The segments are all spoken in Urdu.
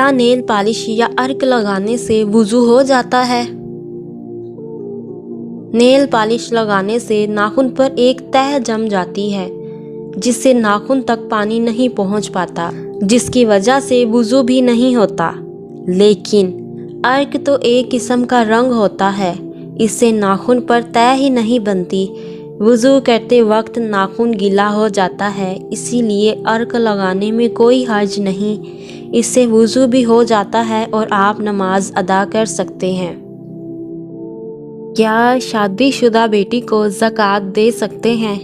کیا نیل پالش یا عرق لگانے سے وضو ہو جاتا ہے؟ نیل پالش لگانے سے ناخن پر ایک تہ جم جاتی ہے جس سے ناخن تک پانی نہیں پہنچ پاتا، جس کی وجہ سے وضو بھی نہیں ہوتا۔ لیکن عرق تو ایک قسم کا رنگ ہوتا ہے، اس سے ناخن پر تہ ہی نہیں بنتی۔ وضو کرتے وقت ناخن گیلا ہو جاتا ہے، اسی لیے عرق لگانے میں کوئی حرج نہیں، اس سے وضو بھی ہو جاتا ہے اور آپ نماز ادا کر سکتے ہیں۔ کیا شادی شدہ بیٹی کو زکوٰۃ دے سکتے ہیں؟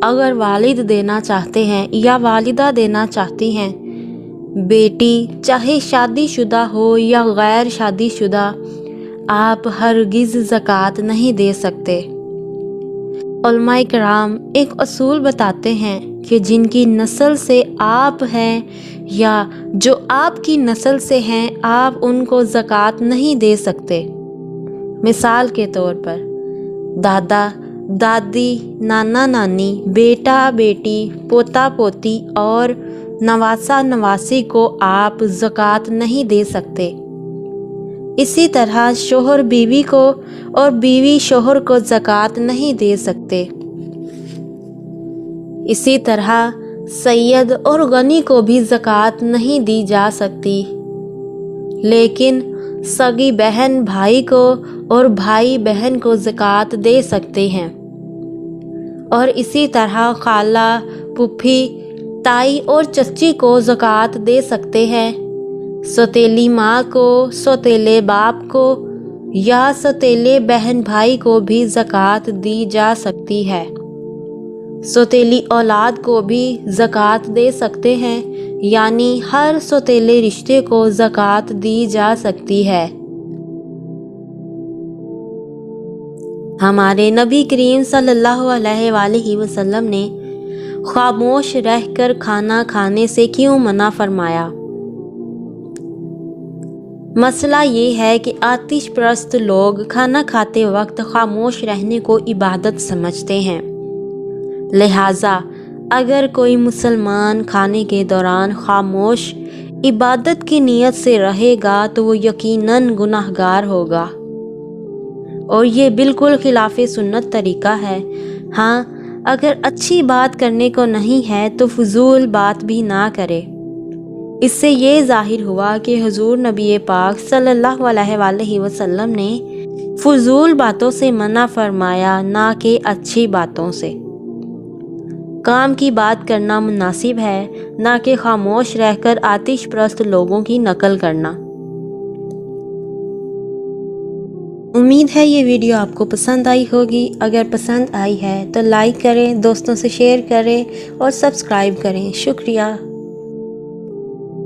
اگر والد دینا چاہتے ہیں یا والدہ دینا چاہتی ہیں، بیٹی چاہے شادی شدہ ہو یا غیر شادی شدہ، آپ ہرگز زکوٰۃ نہیں دے سکتے۔ علماء کرام ایک اصول بتاتے ہیں کہ جن کی نسل سے آپ ہیں یا جو آپ کی نسل سے ہیں، آپ ان کو زکوٰۃ نہیں دے سکتے۔ مثال کے طور پر دادا دادی، نانا نانی، بیٹا بیٹی، پوتا پوتی اور نواسا نواسی کو آپ زکوٰۃ نہیں دے سکتے۔ اسی طرح شوہر بیوی کو اور بیوی شوہر کو زکوٰۃ نہیں دے سکتے۔ اسی طرح سید اور غنی کو بھی زکوٰۃ نہیں دی جا سکتی، لیکن سگی بہن بھائی کو اور بھائی بہن کو زکوٰۃ دے سکتے ہیں، اور اسی طرح خالہ، پھوپھی، تائی اور چچی کو زکوٰۃ دے سکتے ہیں۔ سوتیلی ماں کو، سوتیلے باپ کو یا سوتیلے بہن بھائی کو بھی زکوٰۃ دی جا سکتی ہے۔ سوتیلی اولاد کو بھی زکوٰۃ دے سکتے ہیں، یعنی ہر سوتیلے رشتے کو زکوٰۃ دی جا سکتی ہے۔ ہمارے نبی کریم صلی اللہ علیہ وآلہ وسلم نے خاموش رہ کر کھانا کھانے سے کیوں منع فرمایا؟ مسئلہ یہ ہے کہ آتش پرست لوگ کھانا کھاتے وقت خاموش رہنے کو عبادت سمجھتے ہیں، لہٰذا اگر کوئی مسلمان کھانے کے دوران خاموش عبادت کی نیت سے رہے گا تو وہ یقیناً گناہگار ہوگا، اور یہ بالکل خلاف سنت طریقہ ہے۔ ہاں، اگر اچھی بات کرنے کو نہیں ہے تو فضول بات بھی نہ کرے۔ اس سے یہ ظاہر ہوا کہ حضور نبی پاک صلی اللہ علیہ وآلہ وسلم نے فضول باتوں سے منع فرمایا، نہ کہ اچھی باتوں سے۔ کام کی بات کرنا مناسب ہے، نہ کہ خاموش رہ کر آتش پرست لوگوں کی نقل کرنا۔ امید ہے یہ ویڈیو آپ کو پسند آئی ہوگی۔ اگر پسند آئی ہے تو لائک کریں، دوستوں سے شیئر کریں اور سبسکرائب کریں۔ شکریہ۔